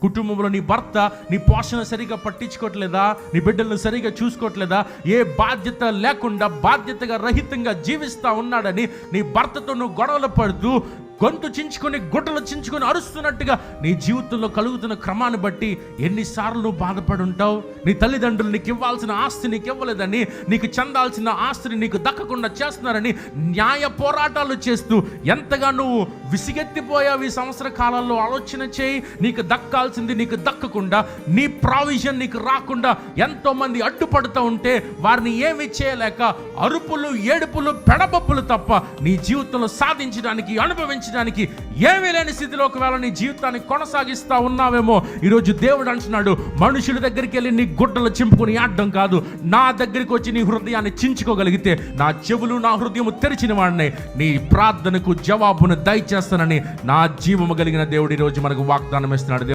కుటుంబంలో నీ భర్త నీ పోషణ సరిగా పట్టించుకోవట్లేదా? నీ బిడ్డలను సరిగా చూసుకోవట్లేదా? ఏ బాధ్యత లేకుండా బాధ్యతగా రహితంగా జీవిస్తా ఉన్నాడని నీ భర్తతో నువ్వు గొడవలు పడుతూ గొంతు చించుకొని గుడ్డలు చించుకొని అరుస్తున్నట్టుగా నీ జీవితంలో కలుగుతున్న క్రమాన్ని బట్టి ఎన్నిసార్లు నువ్వు బాధపడి ఉంటావు? నీ తల్లిదండ్రులు నీకు ఇవ్వాల్సిన ఆస్తి నీకు ఇవ్వలేదని, నీకు చెందాల్సిన ఆస్తిని నీకు దక్కకుండా చేస్తున్నారని న్యాయ పోరాటాలు చేస్తూ ఎంతగా నువ్వు విసిగెత్తిపోయావు. ఈ సంవత్సర కాలంలో ఆలోచన చేయి. నీకు దక్కాల్సింది నీకు దక్కకుండా, నీ ప్రావిజన్ నీకు రాకుండా ఎంతోమంది అడ్డుపడుతూ ఉంటే వారిని ఏమి చేయలేక అరుపులు, ఏడుపులు, పెడబొప్పులు తప్ప నీ జీవితంలో సాధించడానికి, అనుభవించడానికి ఏమీ లేని స్థితిలో ఒకవేళ నీ జీవితాన్ని కొనసాగిస్తా ఉన్నావేమో. ఈరోజు దేవుడు అంటున్నాడు, మనుషుల దగ్గరికి వెళ్ళి నీ గుడ్డలు చింపుకొని ఆడడం కాదు, నా దగ్గరికి వచ్చి నీ హృదయాన్ని చించుకోగలిగితే నా చెవులు నా హృదయము తెరిచిన వాడిని నీ ప్రార్థనకు జవాబును దయచేస్తానని నా జీవము కలిగిన దేవుడు ఈరోజు మనకు వాగ్దానం ఇస్తున్నాడు.